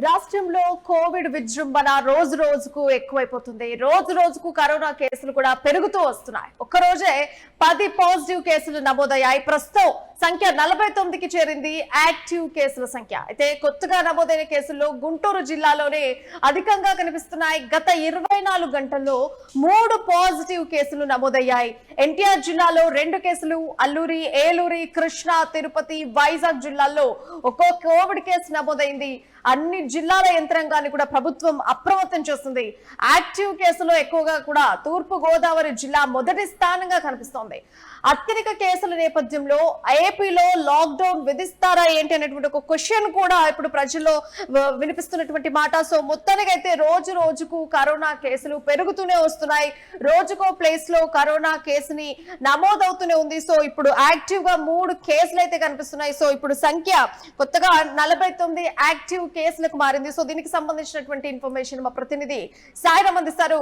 రాష్ట్రంలో కోవిడ్ విజృంభణ రోజు రోజుకు ఎక్కువైపోతుంది. రోజు రోజుకు కరోనా కేసులు కూడా పెరుగుతూ వస్తున్నాయి. ఒక్కరోజే 10 పాజిటివ్ కేసులు నమోదయ్యాయి. ప్రస్తుతం సంఖ్య 49కి చేరింది యాక్టివ్ కేసుల సంఖ్య. అయితే కొత్తగా నమోదైన కేసుల్లో గుంటూరు జిల్లాలోనే అధికంగా కనిపిస్తున్నాయి. గత 24 గంటల్లో 3 పాజిటివ్ కేసులు నమోదయ్యాయి. ఎన్టీఆర్ జిల్లాలో 2 కేసులు, అల్లూరి, ఏలూరి, కృష్ణా, తిరుపతి, వైజాగ్ జిల్లాల్లో ఒక్కో కోవిడ్ కేసు నమోదైంది. అన్ని జిల్లాల యంత్రాంగాన్ని కూడా ప్రభుత్వం అప్రమత్తం చేస్తుంది. యాక్టివ్ కేసులో ఎక్కువగా కూడా తూర్పు గోదావరి జిల్లా మొదటి స్థానంగా కనిపిస్తోంది. అత్యధిక కేసుల నేపథ్యంలో ఏపీలో లాక్డౌన్ విధిస్తారా ఏంటి అనేటువంటి ఒక క్వశ్చన్ కూడా ఇప్పుడు ప్రజల్లో వినిపిస్తున్నటువంటి మాట. సో మొత్తానికైతే రోజు రోజుకు కరోనా కేసులు పెరుగుతూనే వస్తున్నాయి. రోజుకో ప్లేస్ లో కరోనా కేసుని నమోదవుతూనే ఉంది. సో ఇప్పుడు యాక్టివ్ గా 3 కేసులు అయితే కనిపిస్తున్నాయి. సో ఇప్పుడు సంఖ్య కొత్తగా 49 యాక్టివ్ కేసులకు మారింది. సో దీనికి సంబంధించినటువంటి ఇన్ఫర్మేషన్ మా ప్రతినిధి సాయిరామ్ అందిస్తారు.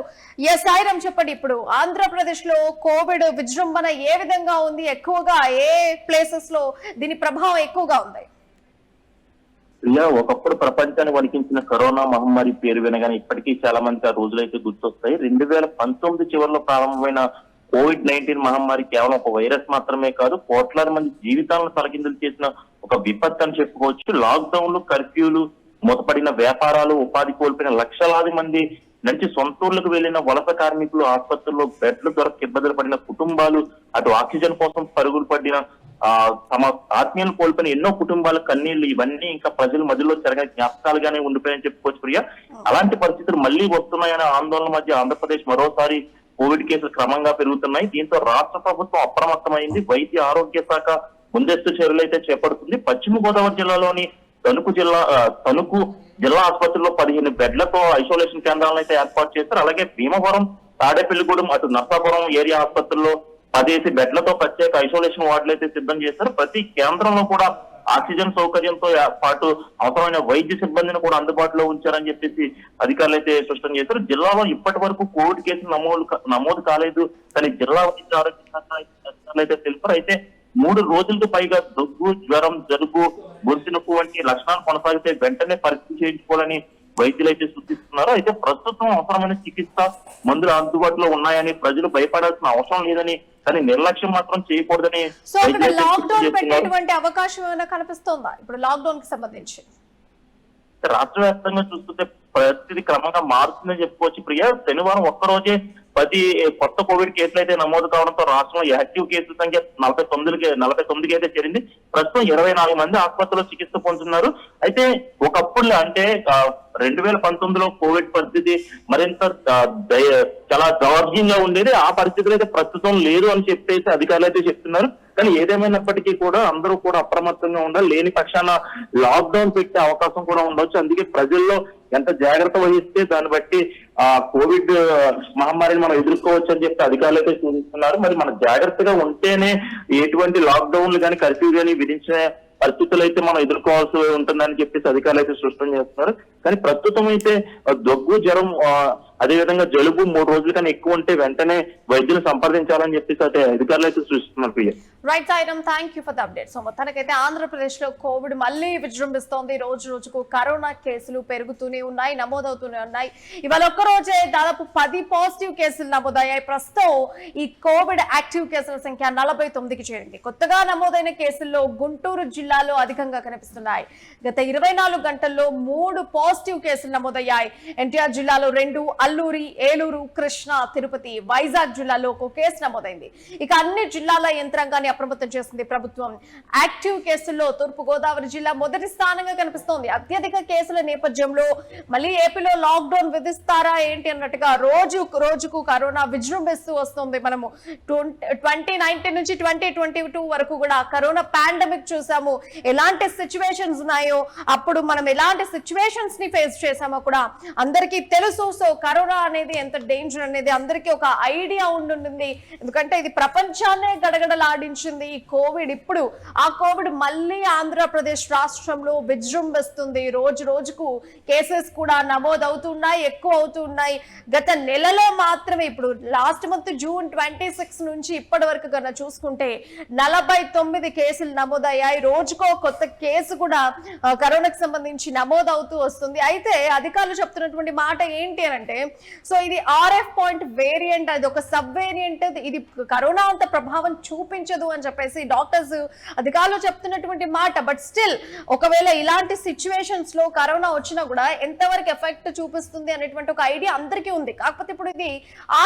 సాయిరామ్, చెప్పండి, ఇప్పుడు ఆంధ్రప్రదేశ్ లో కోవిడ్ విజృంభణ ఏ విధంగా ఉంది? ఎక్కువగా ఏ ప్లేసెస్ లో దీని ప్రభావం ఎక్కువగా ఉంది? ఒకప్పుడు ప్రపంచాన్ని వణికించిన కరోనా మహమ్మారి పేరు వినగానే ఇప్పటికీ చాలా మంది ఆ రోజులైతే గుర్తొస్తాయి. 2019 చివరిలో ప్రారంభమైన కోవిడ్-19 మహమ్మారి కేవలం ఒక వైరస్ మాత్రమే కాదు, కోట్లాది మంది జీవితాలను తలకిందులు చేసిన ఒక విపత్తు అని చెప్పుకోవచ్చు. లాక్డౌన్లు, కర్ఫ్యూలు, మూతపడిన వ్యాపారాలు, ఉపాధి కోల్పోయిన లక్షలాది మంది నుంచి సొంతూర్లకు వెళ్లిన వలస కార్మికులు, ఆసుపత్రుల్లో బెడ్లు దొరక ఇబ్బందులు పడిన కుటుంబాలు, అటు ఆక్సిజన్ కోసం పరుగులు పడిన తమ ఆత్మీయులు కోల్పోయిన ఎన్నో కుటుంబాల కన్నీళ్లు, ఇవన్నీ ఇంకా ప్రజల మధ్యలో చెరగని జ్ఞాపకాలుగానే ఉండిపోయాయని చెప్పుకోవచ్చు ప్రియా. అలాంటి పరిస్థితులు మళ్లీ వస్తున్నాయనే ఆందోళన మధ్య ఆంధ్రప్రదేశ్ మరోసారి కోవిడ్ కేసులు క్రమంగా పెరుగుతున్నాయి. దీంతో రాష్ట్ర ప్రభుత్వం అప్రమత్తమైంది. వైద్య ఆరోగ్య శాఖ ముందస్తు చర్యలు అయితే చేపడుతుంది. పశ్చిమ గోదావరి జిల్లాలోని తణుకు జిల్లా ఆసుపత్రిలో 15 బెడ్లతో ఐసోలేషన్ కేంద్రాలను అయితే ఏర్పాటు చేశారు. అలాగే భీమవరం, తాడేపల్లిగూడెం, అటు నర్సాపురం ఏరియా ఆసుపత్రుల్లో 10 బెడ్లతో ప్రత్యేక ఐసోలేషన్ వార్డులు అయితే సిద్ధం చేశారు. ప్రతి కేంద్రంలో కూడా ఆక్సిజన్ సౌకర్యంతో పాటు అవసరమైన వైద్య సిబ్బందిని కూడా అందుబాటులో ఉంచారని చెప్పేసి అధికారులు అయితే స్పష్టం చేశారు. జిల్లాలో ఇప్పటి వరకు కోవిడ్ కేసులు నమోదు కాలేదు కానీ జిల్లా వైద్య ఆరోగ్య శాఖ అధికారులు అయితే తెలిపారు. అయితే 3 రోజులకు పైగా దగ్గు, జ్వరం, జలుబు, గొంతు నొప్పి వంటి లక్షణాలు కొనసాగితే వెంటనే పరీక్ష చేయించుకోవాలని వైద్యులు అయితే సూచిస్తున్నారు. అయితే ప్రస్తుతం అవసరమైన చికిత్స, మందులు అందుబాటులో ఉన్నాయని, ప్రజలు భయపడాల్సిన అవసరం లేదని, కానీ నిర్లక్ష్యం మాత్రం చేయకూడదని అవకాశం ఏమైనా కనిపిస్తోందా ఇప్పుడు లాక్డౌన్ కి సంబంధించి? రాష్ట్ర వ్యాప్తంగా చూస్తుంటే పరిస్థితి క్రమంగా మారుతుందని చెప్పుకోవచ్చు ప్రియా. శనివారం ఒక్కరోజే 10 కొత్త కోవిడ్ కేసులు అయితే నమోదు కావడంతో రాష్ట్రంలో యాక్టివ్ కేసుల సంఖ్య 49కి అయితే చేరింది. ప్రస్తుతం 24 మంది ఆసుపత్రిలో చికిత్స పొందుతున్నారు. అయితే ఒకప్పుడు అంటే 2019లో కోవిడ్ పరిస్థితి మరింత చాలా దౌర్జన్యంగా ఉండేది. ఆ పరిస్థితులు అయితే ప్రస్తుతం లేదు అని చెప్పేసి అధికారులు అయితే చెప్తున్నారు. కానీ ఏదేమైనప్పటికీ కూడా అందరూ కూడా అప్రమత్తంగా ఉండాలి. లేని పక్షాన లాక్డౌన్ పెట్టే అవకాశం కూడా ఉండొచ్చు. అందుకే ప్రజల్లో ఎంత జాగ్రత్త వహిస్తే దాన్ని బట్టి కోవిడ్ మహమ్మారిని మనం ఎదుర్కోవచ్చు అని చెప్పి అధికారులు అయితే సూచిస్తున్నారు. మరి మనం జాగ్రత్తగా ఉంటేనే ఎటువంటి లాక్డౌన్లు కానీ, కర్ఫ్యూ కానీ విధించిన పరిస్థితులు అయితే మనం ఎదుర్కోవాల్సి ఉంటుందని చెప్పేసి అధికారులు అయితే స్పష్టం చేస్తున్నారు. కానీ ప్రస్తుతం అయితే దగ్గు, జ్వరం, అదేవిధంగా జలుబు 3 రోజుల కన్నా ఎక్కువ ఉంటే వెంటనే వైద్యులు సంప్రదించాలని చెప్పేసి అయితే అధికారులు అయితే సూచిస్తున్నారు. Right Sairam, thank you for the update. So మొత్తానికైతే ఆంధ్రప్రదేశ్ లో కోవిడ్ మళ్ళీ విజృంభిస్తోంది. రోజు రోజుకు కరోనా కేసులు పెరుగుతూనే ఉన్నాయి, నమోదవుతూనే ఉన్నాయి. ఇవాళ ఒక్కరోజే దాదాపు 10 పాజిటివ్ కేసులు నమోదయ్యాయి. ప్రస్తుతం ఈ కోవిడ్ యాక్టివ్ కేసుల సంఖ్య 49కి చేరింది. కొత్తగా నమోదైన కేసుల్లో గుంటూరు జిల్లాలో అధికంగా కనిపిస్తున్నాయి. గత 24 గంటల్లో 3 పాజిటివ్ కేసులు నమోదయ్యాయి. ఎన్టీఆర్ జిల్లాలో 2, అల్లూరి, ఏలూరు, కృష్ణా, తిరుపతి, వైజాగ్ జిల్లాలో 1 కేసు నమోదైంది. ఇక అన్ని జిల్లాల యంత్రాంగాన్ని అప్రమత్తం చేస్తుంది ప్రభుత్వం. యాక్టివ్ కేసుల్లో తూర్పు గోదావరి జిల్లా మొదటి స్థానంగా కనిపిస్తోంది. అత్యధిక కేసుల నేపథ్యంలో మళ్ళీ ఏపీలో లాక్డౌన్ విధిస్తారా ఏంటి అన్నట్టుగా రోజుకు కరోనా విజృంభిస్తూ వస్తుంది. మనము 2019 నుంచి 2022 వరకు కూడా కరోనా పాండమిక్ చూసాము. ఎలాంటి సిచ్యువేషన్స్ ఉన్నాయో, అప్పుడు మనం ఎలాంటి సిచ్యువేషన్స్ ని ఫేస్ చేసామో కూడా అందరికీ తెలుసు. సో కరోనా అనేది ఎంత డేంజర్ అనేది అందరికీ ఒక ఐడియా ఉండుంటుంది. ఎందుకంటే ఇది ప్రపంచాన్నే గడగడలాడించింది ఈ కోవిడ్. ఇప్పుడు ఆ కోవిడ్ మళ్ళీ ఆంధ్రప్రదేశ్ రాష్ట్రంలో విజృంభిస్తుంది. రోజు రోజుకు కేసెస్ కూడా నమోదవుతున్నాయి, ఎక్కువ అవుతున్నాయి. గత నెలలో మాత్రమే ఇప్పుడు లాస్ట్ మంత్ జూన్ 26 నుంచి ఇప్పటి వరకు కన్నా చూసుకుంటే 49 కేసులు నమోదయ్యాయి. రోజుకో కొత్త కేసు కూడా కరోనాకు సంబంధించి నమోదవుతూ వస్తుంది. అయితే అధికారులు చెప్తున్నటువంటి మాట ఏంటి అని అంటే, సో ఇది RF వేరియంట్, అది ఒక సబ్ వేరియంట్, ఇది కరోనా అంత ప్రభావం చూపించదు అని చెప్పేసి డాక్టర్స్ అధికారులు చెప్తున్నటువంటి మాట. బట్ స్టిల్ ఒకవేళ ఇలాంటి సిచ్యువేషన్స్ లో కరోనా వచ్చినా కూడా ఎంతవరకు ఎఫెక్ట్ చూపిస్తుంది అనేటువంటి ఒక ఐడియా అందరికీ ఉంది. కాకపోతే ఇప్పుడు ఇది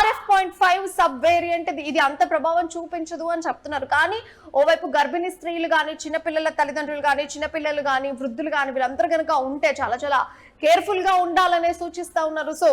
RF.5 సబ్ వేరియంట్, ఇది అంత ప్రభావం చూపించదు అని చెప్తున్నారు. కానీ ఓవైపు గర్భిణీ స్త్రీలు కానీ, చిన్నపిల్లల తల్లిదండ్రులు కానీ, చిన్నపిల్లలు కానీ, వృద్ధులు కానీ వీళ్ళందరూ కనుక ఉంటే చాలా చాలా కేర్ఫుల్ గా ఉండాలనే సూచిస్తా ఉన్నారు. సో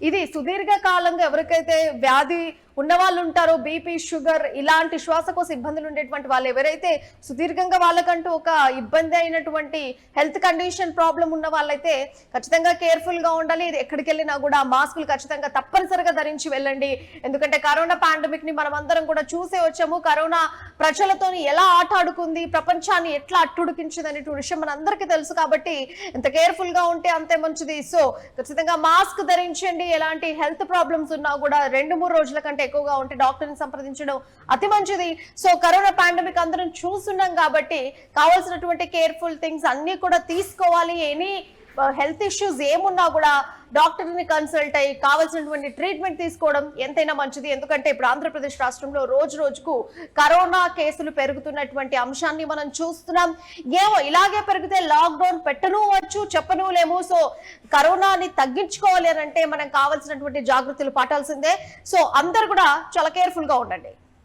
ఇది సుదీర్ఘ కాలంగా ఎవరికైతే వ్యాధి ఉన్న వాళ్ళు ఉంటారో, బీపీ, షుగర్ ఇలాంటి శ్వాసకోశ ఇబ్బందులు ఉండేటువంటి వాళ్ళు ఎవరైతే సుదీర్ఘంగా వాళ్ళకంటూ ఒక ఇబ్బంది అయినటువంటి హెల్త్ కండిషన్ ప్రాబ్లం ఉన్న వాళ్ళైతే ఖచ్చితంగా కేర్ఫుల్ గా ఉండాలి. ఇది ఎక్కడికి వెళ్ళినా కూడా మాస్కులు ఖచ్చితంగా తప్పనిసరిగా ధరించి వెళ్ళండి. ఎందుకంటే కరోనా పాండమిక్ ని మనం అందరం కూడా చూసే వచ్చాము. కరోనా ప్రజలతో ఎలా ఆట ఆడుకుంది, ప్రపంచాన్ని ఎట్లా అట్టుడికించింది అనేటువంటి విషయం మన అందరికీ తెలుసు. కాబట్టి ఎంత కేర్ఫుల్ గా ఉంటే అంతే మంచిది. సో ఖచ్చితంగా మాస్క్ ధరించండి. ఎలాంటి హెల్త్ ప్రాబ్లమ్స్ ఉన్నా కూడా 2-3 రోజుల కంటే ఎక్కువగా ఉంటే డాక్టర్ని సంప్రదించడం అతి మంచిది. సో కరోనా పాండమిక్ అందరం చూస్తున్నాం కాబట్టి కావాల్సినటువంటి కేర్ఫుల్ థింగ్స్ అన్ని కూడా తీసుకోవాలి. ఎనీ హెల్త్ ఇష్యూస్ ఏమున్నా కూడా డాక్టర్ని కన్సల్ట్ అయ్యి కావాల్సినటువంటి ట్రీట్మెంట్ తీసుకోవడం ఎంతైనా మంచిది. ఎందుకంటే ఇప్పుడు ఆంధ్రప్రదేశ్ రాష్ట్రంలో రోజు రోజుకు కరోనా కేసులు పెరుగుతున్నటువంటి అంశాన్ని మనం చూస్తున్నాం. ఏమో ఇలాగే పెరిగితే లాక్డౌన్ పెట్టను వచ్చు, చెప్పను లేము. సో కరోనాని తగ్గించుకోవాలి అని అంటే మనం కావాల్సినటువంటి జాగ్రత్తలు పాటాల్సిందే. సో అందరు కూడా చాలా కేర్ఫుల్ గా ఉండండి.